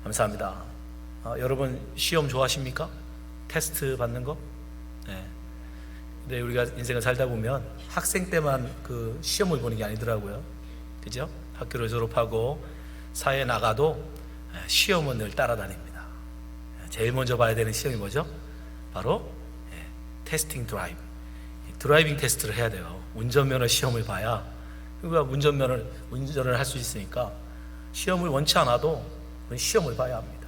감사합니다. 여러분 시험 좋아하십니까? 테스트 받는 거? 네. 근데 우리가 인생을 살다 보면 학생 때만 그 시험을 보는 게 아니더라고요. 그죠? 학교를 졸업하고 사회에 나가도 시험은 늘 따라다닙니다. 제일 먼저 봐야 되는 시험이 뭐죠? 바로 테스팅 드라이브. 드라이빙 테스트를 해야 돼요. 운전면허 시험을 봐야 우리가 운전을 할 수 있으니까 시험을 원치 않아도 시험을 봐야 합니다.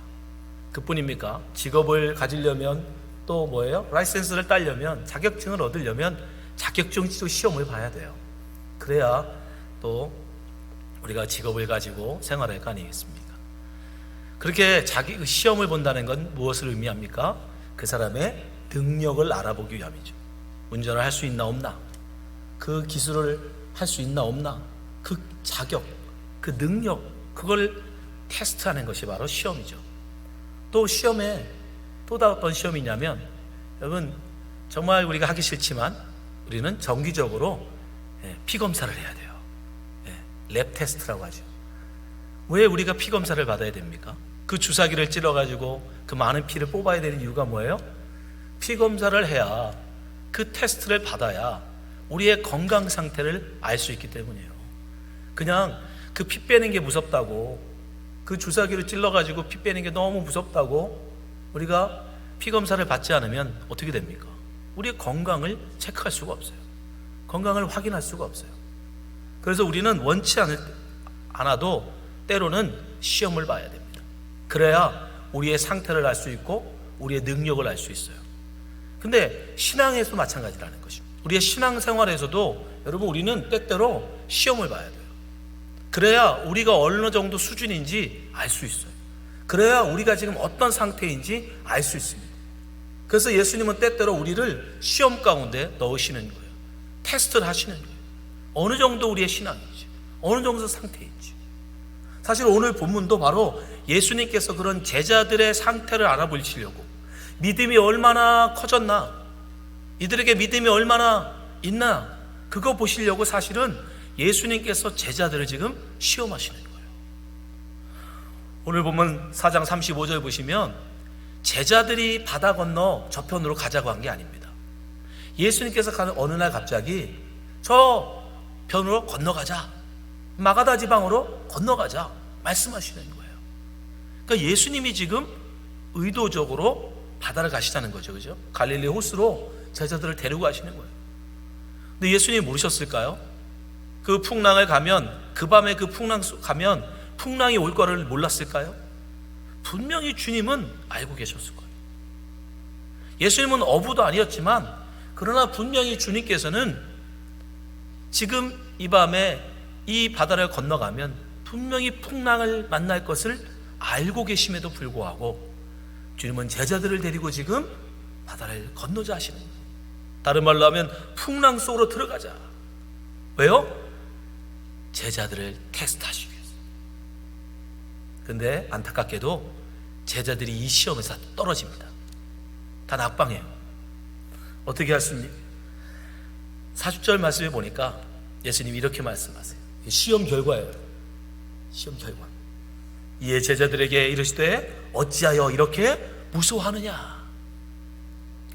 그뿐입니까? 직업을 가지려면 또 뭐예요? 라이센스를 따려면, 자격증을 얻으려면 자격증 시험을 봐야 돼요. 그래야 또 우리가 직업을 가지고 생활할 거 아니겠습니까? 그렇게 자기 시험을 본다는 건 무엇을 의미합니까? 그 사람의 능력을 알아보기 위함이죠. 운전을 할 수 있나 없나, 그 기술을 할 수 있나 없나, 그 자격, 그 능력, 그걸 테스트하는 것이 바로 시험이죠. 또 시험에 또 어떤 시험이냐면, 여러분 정말 우리가 하기 싫지만 우리는 정기적으로 피 검사를 해야 돼요. 랩 테스트라고 하죠. 왜 우리가 피 검사를 받아야 됩니까? 그 주사기를 찔러가지고 그 많은 피를 뽑아야 되는 이유가 뭐예요? 피 검사를 해야, 그 테스트를 받아야 우리의 건강 상태를 알 수 있기 때문이에요. 그냥 그 피 빼는 게 무섭다고, 그 주사기를 찔러가지고 피 빼는 게 너무 무섭다고 우리가 피 검사를 받지 않으면 어떻게 됩니까? 우리의 건강을 체크할 수가 없어요. 건강을 확인할 수가 없어요. 그래서 우리는 원치 않아도 때로는 시험을 봐야 됩니다. 그래야 우리의 상태를 알 수 있고 우리의 능력을 알 수 있어요. 근데 신앙에서 마찬가지라는 것입니다. 우리의 신앙생활에서도 여러분 우리는 때때로 시험을 봐야 돼요. 그래야 우리가 어느 정도 수준인지 알 수 있어요. 그래야 우리가 지금 어떤 상태인지 알 수 있습니다. 그래서 예수님은 때때로 우리를 시험 가운데 넣으시는 거예요. 테스트를 하시는 거예요. 어느 정도 우리의 신앙인지, 어느 정도 상태인지. 사실 오늘 본문도 바로 예수님께서 그런 제자들의 상태를 알아보시려고, 믿음이 얼마나 커졌나, 이들에게 믿음이 얼마나 있나, 그거 보시려고 사실은 예수님께서 제자들을 지금 시험하시는 거예요. 오늘 보면 4장 35절 보시면 제자들이 바다 건너 저편으로 가자고 한 게 아닙니다. 예수님께서 가는 어느 날 갑자기 저 편으로 건너가자, 마가다 지방으로 건너가자 말씀하시는 거예요. 그러니까 예수님이 지금 의도적으로 바다를 가시자는 거죠. 그죠? 갈릴리 호수로 제자들을 데리고 가시는 거예요. 근데 예수님이 모르셨을까요? 그 풍랑을 가면, 그 밤에 그 풍랑 가면 풍랑이 올 거를 몰랐을까요? 분명히 주님은 알고 계셨을 거예요. 예수님은 어부도 아니었지만, 그러나 분명히 주님께서는 지금 이 밤에 이 바다를 건너가면 분명히 풍랑을 만날 것을 알고 계심에도 불구하고 주님은 제자들을 데리고 지금 바다를 건너자 하시는 거예요. 다른 말로 하면 풍랑 속으로 들어가자. 왜요? 제자들을 테스트하시기 위해서. 근데 안타깝게도 제자들이 이 시험에서 떨어집니다. 다 낙방해요. 어떻게 하십니까? 40절 말씀에 보니까 예수님이 이렇게 말씀하세요. 시험 결과예요. 시험 결과. 이에 제자들에게 이르시되 어찌하여 이렇게 무서워하느냐?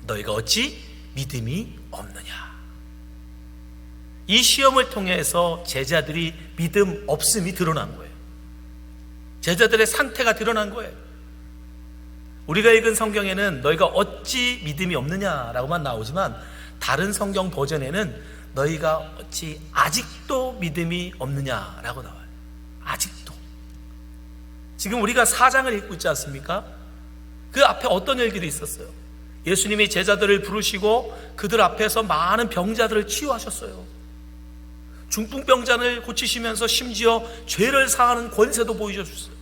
너희가 어찌 믿음이 없느냐? 이 시험을 통해서 제자들이 믿음 없음이 드러난 거예요. 제자들의 상태가 드러난 거예요. 우리가 읽은 성경에는 너희가 어찌 믿음이 없느냐라고만 나오지만, 다른 성경 버전에는 너희가 어찌 아직도 믿음이 없느냐라고 나와요. 아직도. 지금 우리가 4장을 읽고 있지 않습니까? 그 앞에 어떤 일들이 있었어요? 예수님이 제자들을 부르시고 그들 앞에서 많은 병자들을 치유하셨어요. 중풍병자를 고치시면서 심지어 죄를 사하는 권세도 보여주셨어요.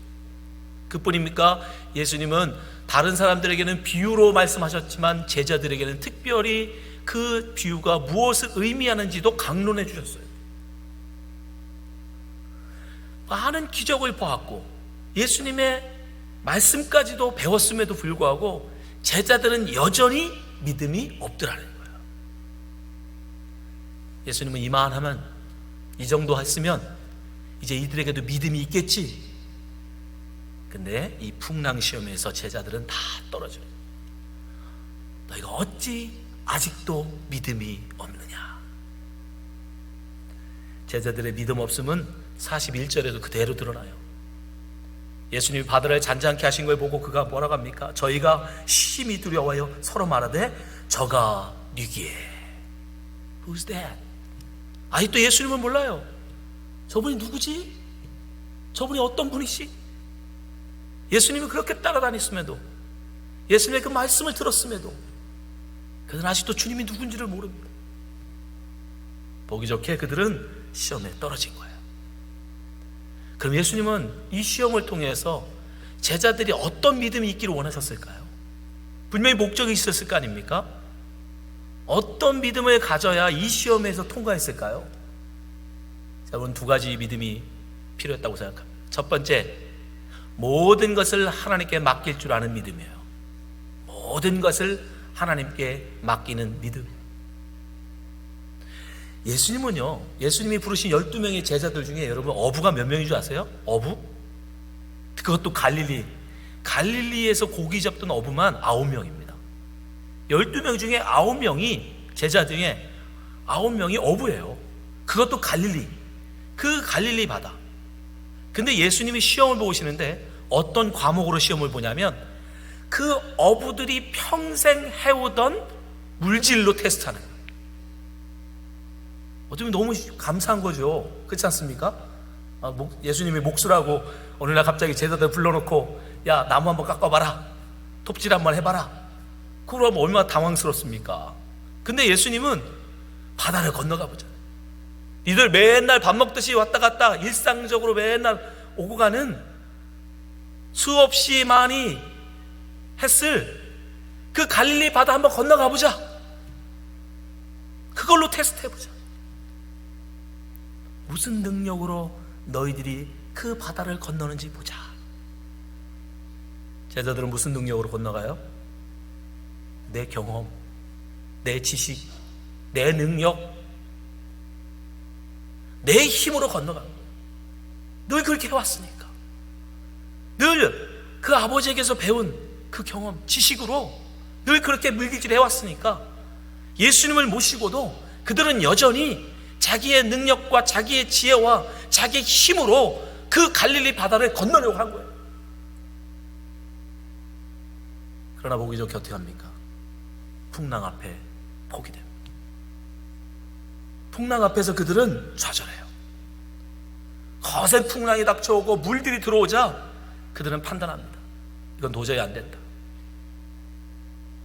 그뿐입니까? 예수님은 다른 사람들에게는 비유로 말씀하셨지만 제자들에게는 특별히 그 비유가 무엇을 의미하는지도 강론해 주셨어요. 많은 기적을 보았고 예수님의 말씀까지도 배웠음에도 불구하고 제자들은 여전히 믿음이 없더라는 거예요. 예수님은 이만하면, 이 정도 했으면 이제 이들에게도 믿음이 있겠지. 근데 이 풍랑 시험에서 제자들은 다 떨어져요. 너희가 어찌 아직도 믿음이 없느냐. 제자들의 믿음 없음은 41절에도 그대로 드러나요. 예수님이 바다를 잔잔케 하신 걸 보고 그가 뭐라고 합니까? 저희가 심히 두려워하여 서로 말하되 저가 누구예? Who's that? 아직도 예수님을 몰라요. 저분이 누구지? 저분이 어떤 분이시? 예수님이 그렇게 따라다녔음에도, 예수님의 그 말씀을 들었음에도 그들은 아직도 주님이 누군지를 모릅니다. 보기 좋게 그들은 시험에 떨어진 거예요. 그럼 예수님은 이 시험을 통해서 제자들이 어떤 믿음이 있기를 원하셨을까요? 분명히 목적이 있었을 거 아닙니까? 어떤 믿음을 가져야 이 시험에서 통과했을까요? 저는 두 가지 믿음이 필요했다고 생각합니다. 첫 번째, 모든 것을 하나님께 맡길 줄 아는 믿음이에요. 모든 것을 하나님께 맡기는 믿음. 예수님은요, 예수님이 부르신 12명의 제자들 중에 여러분 어부가 몇 명인 줄 아세요? 어부? 그것도 갈릴리에서 고기 잡던 어부만 9명입니다 12명 중에 9명이, 제자 중에 9명이 어부예요. 그것도 갈릴리, 그 갈릴리 바다. 근데 예수님이 시험을 보시는데 어떤 과목으로 시험을 보냐면 그 어부들이 평생 해오던 물질로 테스트하는 거예요. 어쩌면 너무 감사한 거죠. 그렇지 않습니까? 예수님이 목수라고 어느 날 갑자기 제자들 불러놓고 야, 나무 한번 깎아봐라, 톱질 한번 해봐라. 그러면 얼마나 당황스럽습니까? 근데 예수님은 바다를 건너가 보잖아요. 니들 맨날 밥 먹듯이 왔다 갔다 일상적으로 맨날 오고 가는 수없이 많이 했을 그 갈릴리 바다 한번 건너가 보자. 그걸로 테스트해보자. 무슨 능력으로 너희들이 그 바다를 건너는지 보자. 제자들은 무슨 능력으로 건너가요? 내 경험, 내 지식, 내 능력, 내 힘으로 건너가는 거예요. 늘 그렇게 해왔으니까. 늘 그 아버지에게서 배운 그 경험, 지식으로 늘 그렇게 물질질 해왔으니까 예수님을 모시고도 그들은 여전히 자기의 능력과 자기의 지혜와 자기의 힘으로 그 갈릴리 바다를 건너려고 한 거예요. 그러나 보기 좋게 어떻게 합니까? 풍랑 앞에 포기됩니다. 풍랑 앞에서 그들은 좌절해요. 거센 풍랑이 닥쳐오고 물들이 들어오자 그들은 판단합니다. 이건 도저히 안 된다.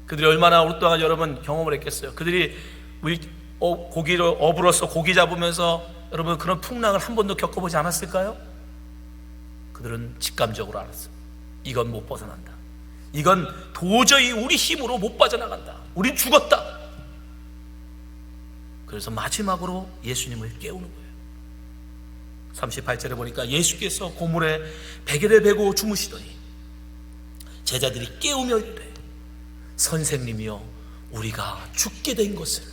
그들이 얼마나 오랫동안 여러분 경험을 했겠어요. 그들이 고기를 어부로서 고기 잡으면서 여러분 그런 풍랑을 한 번도 겪어보지 않았을까요? 그들은 직감적으로 알았어요. 이건 못 벗어난다. 이건 도저히 우리 힘으로 못 빠져나간다. 우린 죽었다. 그래서 마지막으로 예수님을 깨우는 거예요. 38절에 보니까 예수께서 고물에 베개를 베고 주무시더니 제자들이 깨우며 이르되 선생님이여 우리가 죽게 된 것을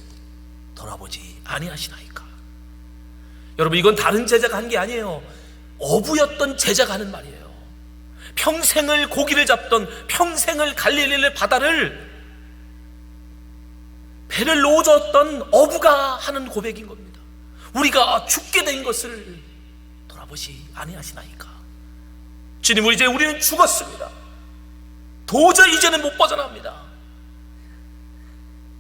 돌아보지 아니하시나이까. 여러분 이건 다른 제자가 한 게 아니에요. 어부였던 제자가 하는 말이에요. 평생을 고기를 잡던, 평생을 갈릴리 바다를 배를 놓아줬던 어부가 하는 고백인 겁니다. 우리가 죽게 된 것을 돌아보지 아니하시나이까. 주님, 이제 우리는 죽었습니다. 도저히 이제는 못 벗어납니다.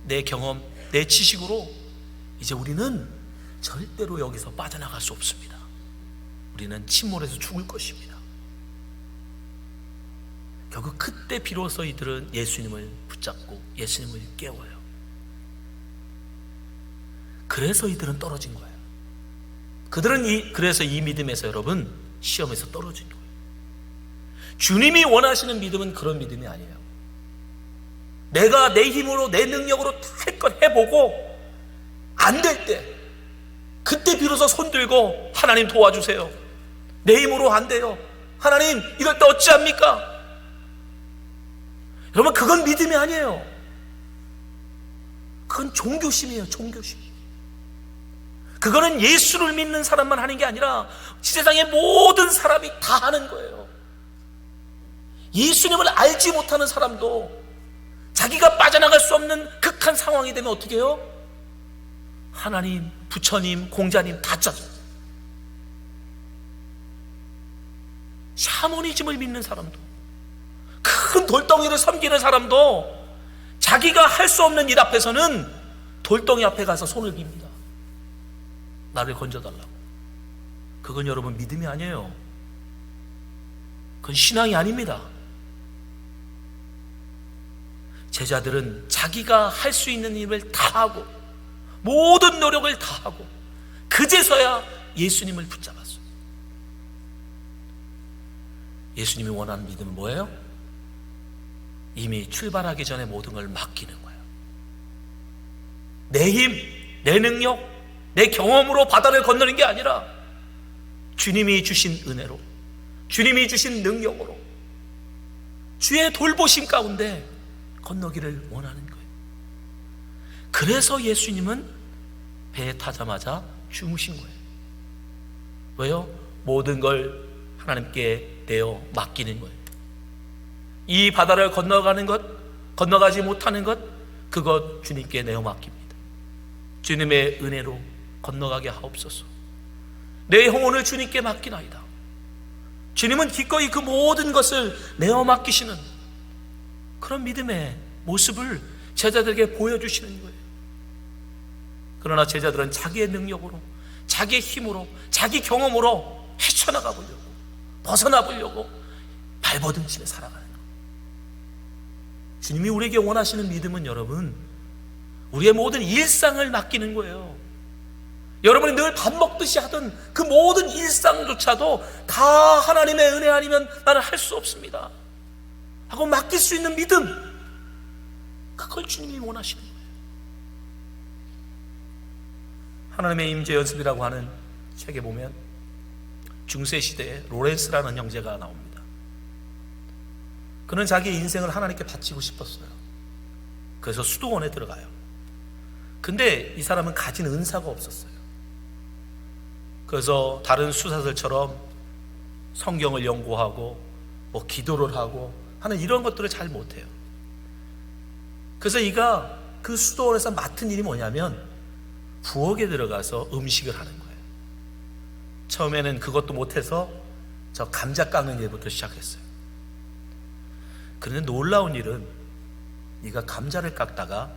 내 경험, 내 지식으로 이제 우리는 절대로 여기서 빠져나갈 수 없습니다. 우리는 침몰해서 죽을 것입니다. 결국 그때 비로소 이들은 예수님을 붙잡고 예수님을 깨워요. 그래서 이들은 떨어진 거예요. 그들은 그래서 이 믿음에서 여러분 시험에서 떨어진 거예요. 주님이 원하시는 믿음은 그런 믿음이 아니에요. 내가 내 힘으로 내 능력으로 할 것 해보고 안 될 때 그때 비로소 손 들고 하나님 도와주세요. 내 힘으로 안 돼요. 하나님 이럴 때 어찌합니까? 여러분 그건 믿음이 아니에요. 그건 종교심이에요. 종교심. 그거는 예수를 믿는 사람만 하는 게 아니라 세상의 모든 사람이 다 하는 거예요. 예수님을 알지 못하는 사람도 자기가 빠져나갈 수 없는 극한 상황이 되면 어떻게 해요? 하나님, 부처님, 공자님 다 짜져. 샤머니즘을 믿는 사람도, 큰 돌덩이를 섬기는 사람도 자기가 할 수 없는 일 앞에서는 돌덩이 앞에 가서 손을 깁니다. 나를 건져달라고. 그건 여러분 믿음이 아니에요. 그건 신앙이 아닙니다. 제자들은 자기가 할 수 있는 일을 다 하고 모든 노력을 다 하고 그제서야 예수님을 붙잡았어요. 예수님이 원하는 믿음은 뭐예요? 이미 출발하기 전에 모든 걸 맡기는 거예요. 내 힘, 내 능력, 내 경험으로 바다를 건너는 게 아니라 주님이 주신 은혜로, 주님이 주신 능력으로, 주의 돌보심 가운데 건너기를 원하는 거예요. 그래서 예수님은 배에 타자마자 주무신 거예요. 왜요? 모든 걸 하나님께 내어 맡기는 거예요. 이 바다를 건너가는 것, 건너가지 못하는 것, 그것 주님께 내어 맡깁니다. 주님의 은혜로 건너가게 하옵소서. 내 영혼을 주님께 맡기나이다. 주님은 기꺼이 그 모든 것을 내어 맡기시는 그런 믿음의 모습을 제자들에게 보여주시는 거예요. 그러나 제자들은 자기의 능력으로, 자기의 힘으로, 자기 경험으로 헤쳐나가 보려고, 벗어나 보려고 발버둥 치며 살아가는 거예요. 주님이 우리에게 원하시는 믿음은 여러분, 우리의 모든 일상을 맡기는 거예요. 여러분이 늘 밥 먹듯이 하던 그 모든 일상조차도 다 하나님의 은혜 아니면 나는 할 수 없습니다 하고 맡길 수 있는 믿음, 그걸 주님이 원하시는 거예요. 하나님의 임재 연습이라고 하는 책에 보면 중세시대에 로렌스라는 형제가 나옵니다. 그는 자기 인생을 하나님께 바치고 싶었어요. 그래서 수도원에 들어가요. 근데 이 사람은 가진 은사가 없었어요. 그래서 다른 수사들처럼 성경을 연구하고 뭐 기도를 하고 하는 이런 것들을 잘 못해요. 그래서 이가 그 수도원에서 맡은 일이 뭐냐면 부엌에 들어가서 음식을 하는 거예요. 처음에는 그것도 못해서 저 감자 깎는 일부터 시작했어요. 그런데 놀라운 일은 이가 감자를 깎다가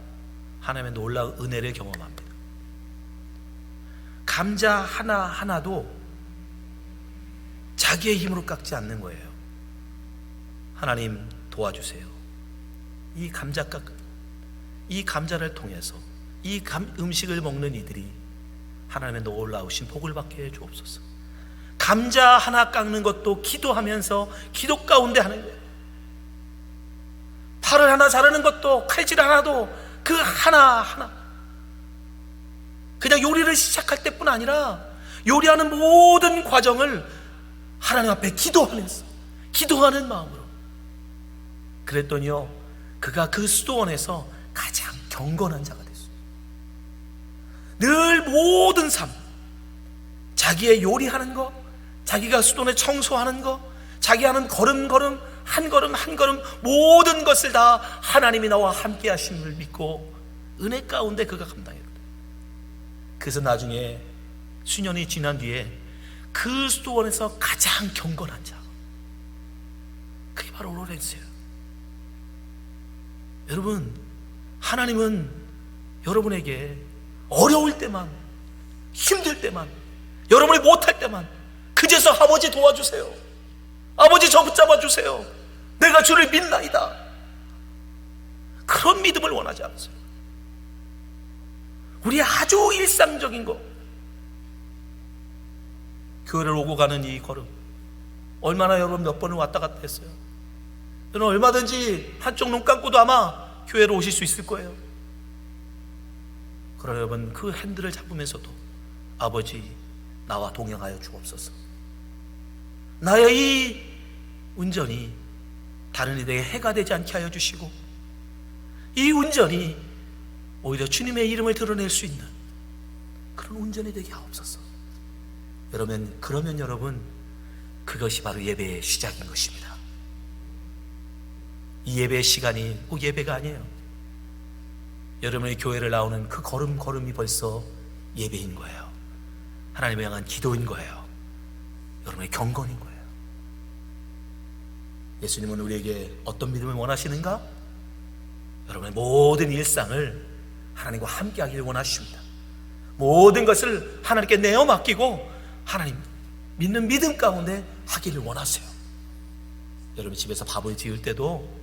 하나님의 놀라운 은혜를 경험합니다. 감자 하나하나도 자기의 힘으로 깎지 않는 거예요. 하나님 도와주세요. 이 감자를 통해서 이 음식을 먹는 이들이 하나님의 놀라우신 복을 받게 해 주옵소서. 감자 하나 깎는 것도 기도하면서 기도 가운데 하는 거예요. 팔을 하나 자르는 것도 칼질 하나도 그 하나하나 그냥 요리를 시작할 때뿐 아니라 요리하는 모든 과정을 하나님 앞에 기도하면서, 기도하는 마음으로. 그랬더니요, 그가 그 수도원에서 가장 경건한 자가 됐어요. 늘 모든 삶, 자기의 요리하는 거, 자기가 수도원에 청소하는 거, 자기 하는 걸음걸음 한 걸음 한 걸음 모든 것을 다 하나님이 나와 함께 하심을 믿고 은혜 가운데 그가 감당해요. 그래서 나중에 수년이 지난 뒤에 그 수도원에서 가장 경건한 자, 그게 바로 로렌스예요. 여러분, 하나님은 여러분에게 어려울 때만, 힘들 때만, 여러분이 못할 때만 그제서 아버지 도와주세요, 아버지 저 붙잡아 주세요, 내가 주를 믿나이다, 그런 믿음을 원하지 않으세요. 우리 아주 일상적인 거, 교회를 오고 가는 이 걸음, 얼마나 여러분 몇 번을 왔다 갔다 했어요. 여러분 얼마든지 한쪽 눈 감고도 아마 교회로 오실 수 있을 거예요. 그러나 여러분 그 핸들을 잡으면서도 아버지 나와 동행하여 주옵소서. 나의 이 운전이 다른 이들에게 해가 되지 않게 하여 주시고, 이 운전이 오히려 주님의 이름을 드러낼 수 있는 그런 운전이 되게 하옵소서. 그러면 여러분 그것이 바로 예배의 시작인 것입니다. 이 예배의 시간이 꼭 예배가 아니에요. 여러분의 교회를 나오는 그 걸음걸음이 벌써 예배인 거예요. 하나님을 향한 기도인 거예요. 여러분의 경건인 거예요. 예수님은 우리에게 어떤 믿음을 원하시는가? 여러분의 모든 일상을 하나님과 함께 하기를 원하십니다. 모든 것을 하나님께 내어 맡기고 하나님 믿는 믿음 가운데 하기를 원하세요. 여러분 집에서 밥을 지을 때도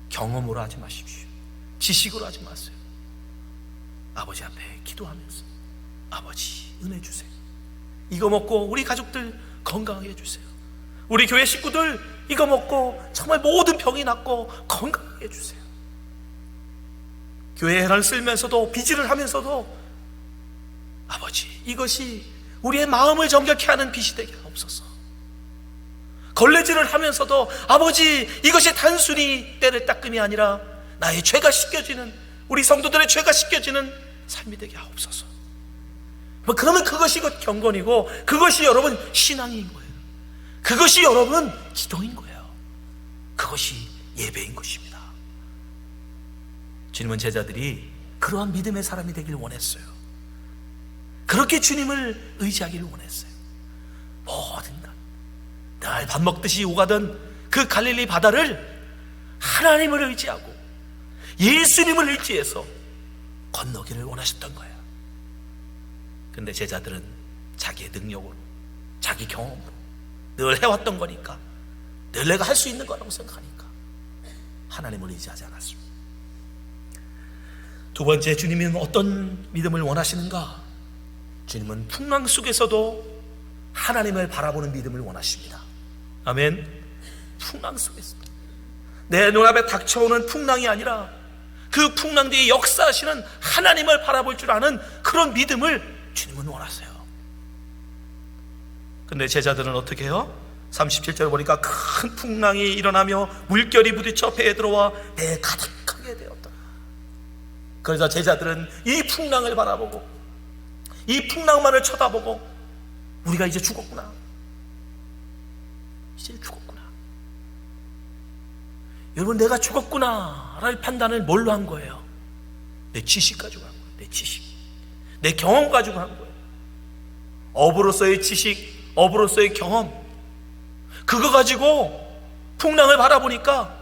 경험으로 하지 마십시오. 지식으로 하지 마세요. 아버지 앞에 기도하면서 아버지 은혜 주세요. 이거 먹고 우리 가족들 건강하게 해주세요. 우리 교회 식구들 이거 먹고 정말 모든 병이 낫고 건강하게 해주세요. 교회 해를 쓸면서도 비질을 하면서도 아버지 이것이 우리의 마음을 정결케 하는 빛이 되게 하옵소서. 걸레질을 하면서도 아버지 이것이 단순히 때를 닦음이 아니라 나의 죄가 씻겨지는, 우리 성도들의 죄가 씻겨지는 삶이 되게 하옵소서. 그러면 그것이 경건이고 그것이 여러분 신앙인 거예요. 그것이 여러분 기도인 거예요. 그것이 예배인 것입니다. 주님은 제자들이 그러한 믿음의 사람이 되길 원했어요. 그렇게 주님을 의지하기를 원했어요. 모든 것, 늘 밥 먹듯이 오가던 그 갈릴리 바다를 하나님을 의지하고 예수님을 의지해서 건너기를 원하셨던 거예요. 근데 제자들은 자기의 능력으로, 자기 경험으로 늘 해왔던 거니까, 늘 내가 할 수 있는 거라고 생각하니까 하나님을 의지하지 않았습니다. 두 번째, 주님은 어떤 믿음을 원하시는가? 주님은 풍랑 속에서도 하나님을 바라보는 믿음을 원하십니다. 아멘. 풍랑 속에서 내 눈앞에 닥쳐오는 풍랑이 아니라 그 풍랑 뒤에 역사하시는 하나님을 바라볼 줄 아는 그런 믿음을 주님은 원하세요. 근데 제자들은 어떻게 해요? 37절 보니까 큰 풍랑이 일어나며 물결이 부딪혀 배에 들어와 배에 가득하게 되었더라. 그래서 제자들은 이 풍랑을 바라보고 이 풍랑만을 쳐다보고 우리가 이제 죽었구나, 이제 죽었구나, 여러분 내가 죽었구나 라는 판단을 뭘로 한 거예요? 내 지식 가지고 한 거예요. 내 지식, 내 경험 가지고 한 거예요. 업으로서의 지식, 업으로서의 경험, 그거 가지고 풍랑을 바라보니까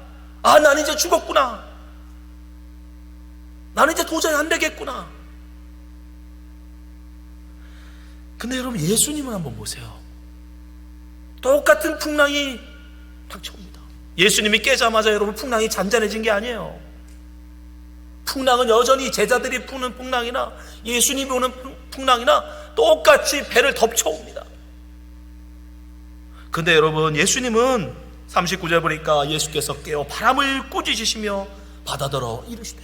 아, 난 이제 죽었구나, 나는 이제 도저히 안 되겠구나. 근데 여러분 예수님을 한번 보세요. 똑같은 풍랑이 닥쳐옵니다. 예수님이 깨자마자 여러분 풍랑이 잔잔해진 게 아니에요. 풍랑은 여전히 제자들이 부는 풍랑이나 예수님이 오는 풍랑이나 똑같이 배를 덮쳐옵니다. 근데 여러분 예수님은 39절 보니까 예수께서 깨어 바람을 꾸짖으시며 바다더러 이르시되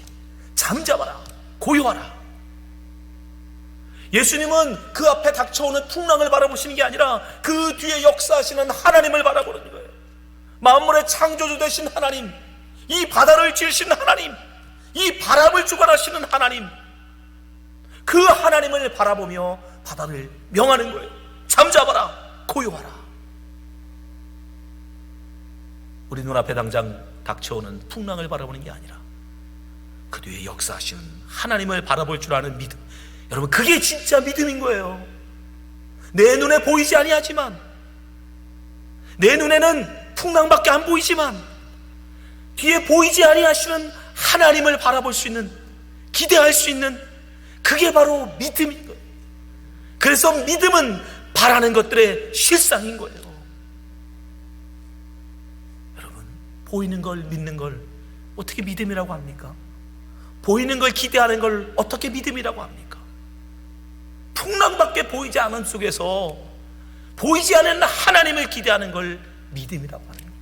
잠잠하라, 고요하라. 예수님은 그 앞에 닥쳐오는 풍랑을 바라보시는 게 아니라 그 뒤에 역사하시는 하나님을 바라보는 거예요. 만물의 창조주 되신 하나님, 이 바다를 지으신 하나님, 이 바람을 주관하시는 하나님, 그 하나님을 바라보며 바다를 명하는 거예요. 잠잠하라, 고요하라. 우리 눈앞에 당장 닥쳐오는 풍랑을 바라보는 게 아니라 그 뒤에 역사하시는 하나님을 바라볼 줄 아는 믿음, 여러분 그게 진짜 믿음인 거예요. 내 눈에 보이지 아니하지만, 내 눈에는 풍랑밖에 안 보이지만 뒤에 보이지 아니하시는 하나님을 바라볼 수 있는, 기대할 수 있는, 그게 바로 믿음인 거예요. 그래서 믿음은 바라는 것들의 실상인 거예요. 여러분 보이는 걸 믿는 걸 어떻게 믿음이라고 합니까? 보이는 걸 기대하는 걸 어떻게 믿음이라고 합니까? 풍랑밖에 보이지 않은 속에서 보이지 않는 하나님을 기대하는 걸 믿음이라고 하는 거예요.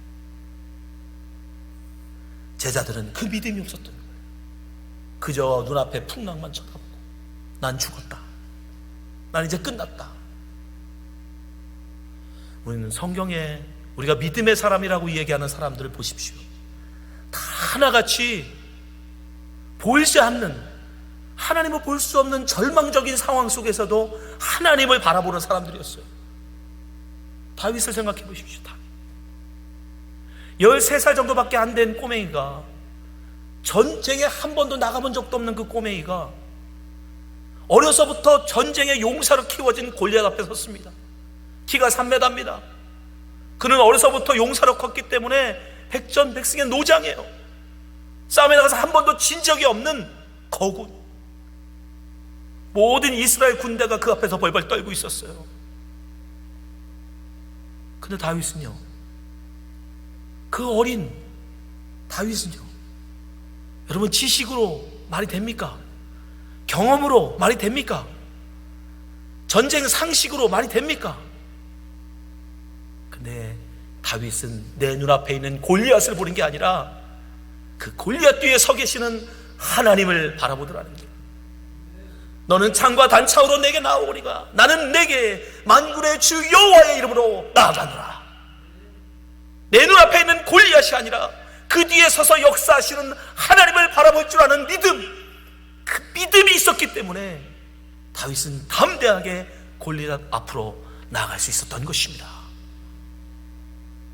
제자들은 그 믿음이 없었던 거예요. 그저 눈앞에 풍랑만 쳐다보고 난 죽었다, 난 이제 끝났다. 우리는 성경에 우리가 믿음의 사람이라고 얘기하는 사람들을 보십시오. 다 하나같이 보이지 않는, 하나님을 볼 수 없는 절망적인 상황 속에서도 하나님을 바라보는 사람들이었어요. 다윗을 생각해 보십시오. 다윗. 13살 정도밖에 안 된 꼬맹이가, 전쟁에 한 번도 나가본 적도 없는 그 꼬맹이가 어려서부터 전쟁의 용사로 키워진 골리앗 앞에 섰습니다. 키가 3m입니다. 그는 어려서부터 용사로 컸기 때문에 백전백승의 노장이에요. 싸움에 나가서 한 번도 진 적이 없는 거군. 모든 이스라엘 군대가 그 앞에서 벌벌 떨고 있었어요. 근데 다윗은요, 그 어린 다윗은요, 여러분, 지식으로 말이 됩니까? 경험으로 말이 됩니까? 전쟁 상식으로 말이 됩니까? 근데 다윗은 내 눈앞에 있는 골리앗을 보는 게 아니라 그 골리앗 뒤에 서 계시는 하나님을 바라보더라는 거예요. 너는 창과 단차로 내게 나오리가 나는 내게 만군의 주 여호와의 이름으로 나아가노라. 내 눈앞에 있는 골리앗이 아니라 그 뒤에 서서 역사하시는 하나님을 바라볼 줄 아는 믿음, 그 믿음이 있었기 때문에 다윗은 담대하게 골리앗 앞으로 나아갈 수 있었던 것입니다.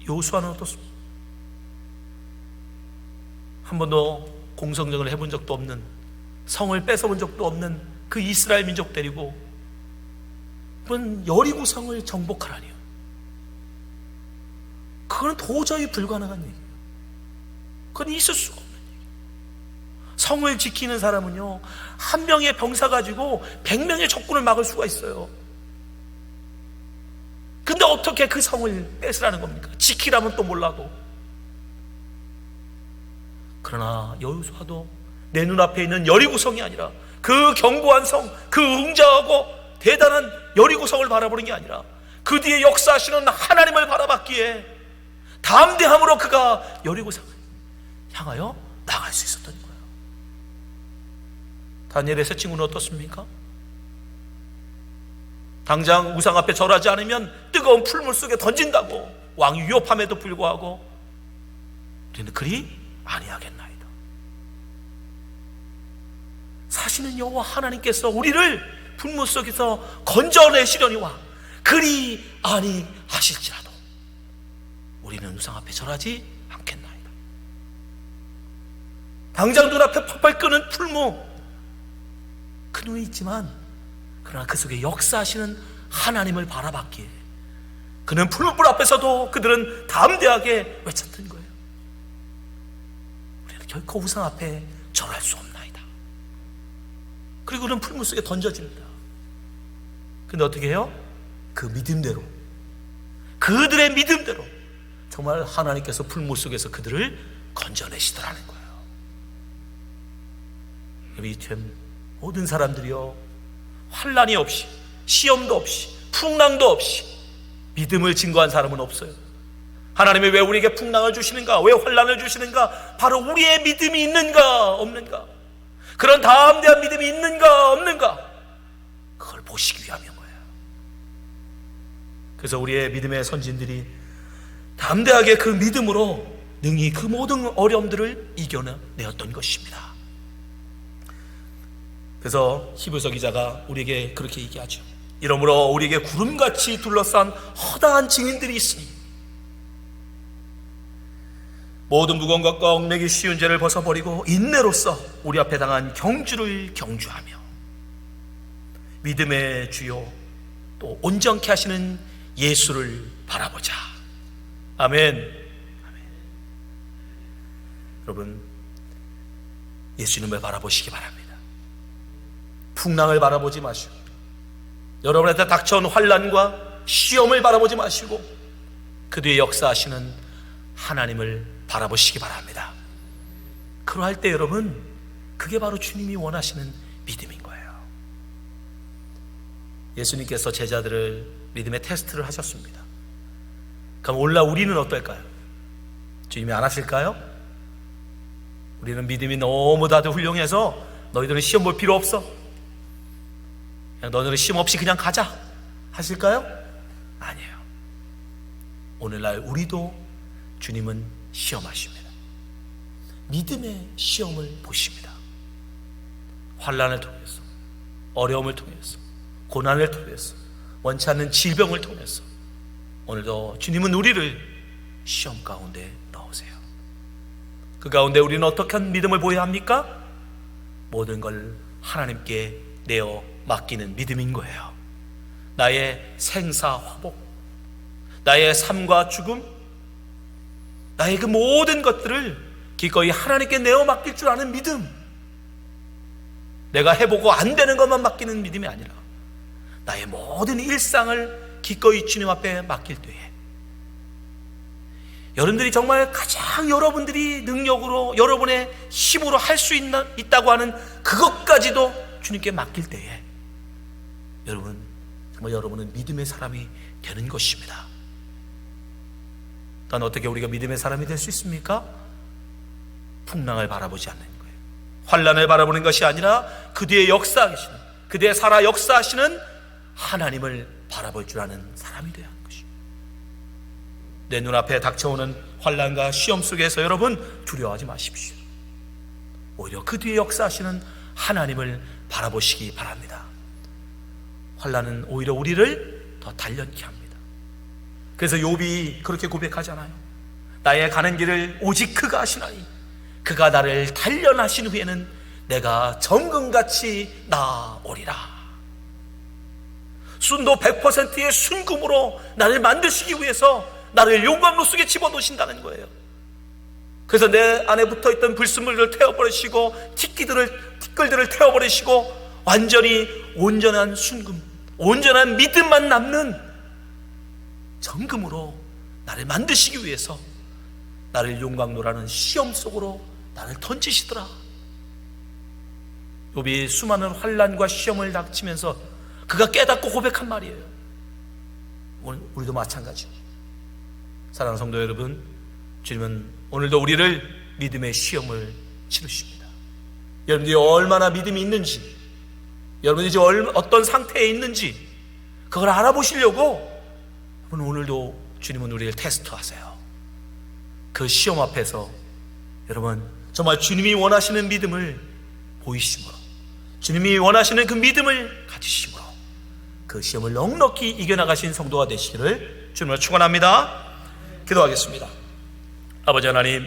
여호수아는 어떻습니까? 한 번도 공성전을 해본 적도 없는, 성을 뺏어본 적도 없는 그 이스라엘 민족 데리고 그런 여리고 성을 정복하라니요. 그건 도저히 불가능한 얘기예요. 그건 있을 수가 없는 얘기예요. 성을 지키는 사람은요, 한 명의 병사 가지고 100명의 적군을 막을 수가 있어요. 근데 어떻게 그 성을 뺏으라는 겁니까? 지키라면 또 몰라도. 그러나 여호수아도 내 눈앞에 있는 여리고성이 아니라 그 견고한 성, 그 웅장하고 대단한 여리고성을 바라보는 게 아니라 그 뒤에 역사하시는 하나님을 바라봤기에 담대함으로 그가 여리고성을 향하여 나갈 수 있었던 거예요. 다니엘의 세 친구는 어떻습니까? 당장 우상 앞에 절하지 않으면 뜨거운 풀물 속에 던진다고 왕이 위협함에도 불구하고 우리는 그리 아니하겠나이다. 사시는 여호와 하나님께서 우리를 불물 속에서 건져내시려니와 그리 아니하실지라도 우리는 우상 앞에 절하지 않겠나이다. 당장 눈앞에 펄펄 끄는 풀무, 그 눈이 있지만 그러나 그 속에 역사하시는 하나님을 바라봤기에 그는 풀물 앞에서도 그들은 담대하게 외쳤던 거예요. 우리는 결코 우상 앞에 절할 수 없나이다. 그리고 그는 풀물 속에 던져집니다. 근데 어떻게 해요? 그 믿음대로, 그들의 믿음대로 정말 하나님께서 풀물 속에서 그들을 건져내시더라는 거예요. 우리 모든 사람들이요, 환난이 없이, 시험도 없이, 풍랑도 없이 믿음을 증거한 사람은 없어요. 하나님이 왜 우리에게 풍랑을 주시는가? 왜 환난을 주시는가? 바로 우리의 믿음이 있는가 없는가, 그런 담대한 믿음이 있는가 없는가, 그걸 보시기 위함인 거예요. 그래서 우리의 믿음의 선진들이 담대하게 그 믿음으로 능히 그 모든 어려움들을 이겨내었던 것입니다. 그래서 히브리서 기자가 우리에게 그렇게 얘기하죠. 이러므로 우리에게 구름같이 둘러싼 허다한 증인들이 있으니 모든 무거운 것과 얽매기 쉬운 죄를 벗어버리고 인내로써 우리 앞에 당한 경주를 경주하며 믿음의 주요 또 온전케 하시는 예수를 바라보자. 아멘. 아멘. 여러분, 예수님을 바라보시기 바랍니다. 풍랑을 바라보지 마시고, 여러분한테 닥쳐온 환난과 시험을 바라보지 마시고 그 뒤에 역사하시는 하나님을 바라보시기 바랍니다. 그러할 때 여러분, 그게 바로 주님이 원하시는 믿음인 거예요. 예수님께서 제자들을 믿음의 테스트를 하셨습니다. 그럼 올라 우리는 어떨까요? 주님이 안 하실까요? 우리는 믿음이 너무 다들 훌륭해서 너희들은 시험 볼 필요 없어, 그냥 너희들은 시험 없이 그냥 가자 하실까요? 아니에요. 오늘날 우리도 주님은 시험하십니다. 믿음의 시험을 보십니다. 환난을 통해서, 어려움을 통해서, 고난을 통해서, 원치 않는 질병을 통해서 오늘도 주님은 우리를 시험 가운데 넣으세요. 그 가운데 우리는 어떻게 믿음을 보여야 합니까? 모든 걸 하나님께 내어 맡기는 믿음인 거예요. 나의 생사화복, 나의 삶과 죽음, 나의 그 모든 것들을 기꺼이 하나님께 내어 맡길 줄 아는 믿음. 내가 해보고 안 되는 것만 맡기는 믿음이 아니라 나의 모든 일상을 기꺼이 주님 앞에 맡길 때에 여러분들이 정말 가장 여러분들이 능력으로 여러분의 힘으로 할 수 있다고 하는 그것까지도 주님께 맡길 때에 여러분 정말 여러분은 믿음의 사람이 되는 것입니다. 단 어떻게 우리가 믿음의 사람이 될 수 있습니까? 풍랑을 바라보지 않는 거예요. 환난을 바라보는 것이 아니라 그 뒤에 역사하시는, 그 뒤에 살아 역사하시는 하나님을 바라볼 줄 아는 사람이 되어야 하는 것입니다. 내 눈앞에 닥쳐오는 환난과 시험 속에서 여러분 두려워하지 마십시오. 오히려 그 뒤에 역사하시는 하나님을 바라보시기 바랍니다. 환난은 오히려 우리를 더 단련케 합니다. 그래서 욥이 그렇게 고백하잖아요. 나의 가는 길을 오직 그가 아시나니 그가 나를 단련하신 후에는 내가 정금같이 나오리라. 순도 100%의 순금으로 나를 만드시기 위해서 나를 용광로 속에 집어넣으신다는 거예요. 그래서 내 안에 붙어있던 불순물들을 태워버리시고 티끌들을 태워버리시고 완전히 온전한 순금, 온전한 믿음만 남는 정금으로 나를 만드시기 위해서 나를 용광로라는 시험 속으로 나를 던지시더라. 욥이 수많은 환난과 시험을 닥치면서 그가 깨닫고 고백한 말이에요. 우리도 마찬가지예요. 사랑하는 성도 여러분, 주님은 오늘도 우리를 믿음의 시험을 치르십니다. 여러분들이 얼마나 믿음이 있는지, 여러분들이 지금 어떤 상태에 있는지 그걸 알아보시려고 오늘도 주님은 우리를 테스트하세요. 그 시험 앞에서 여러분 정말 주님이 원하시는 믿음을 보이심으로, 주님이 원하시는 그 믿음을 가지심으로 그 시험을 넉넉히 이겨나가신 성도가 되시기를 주님을 축원합니다. 기도하겠습니다. 아버지 하나님,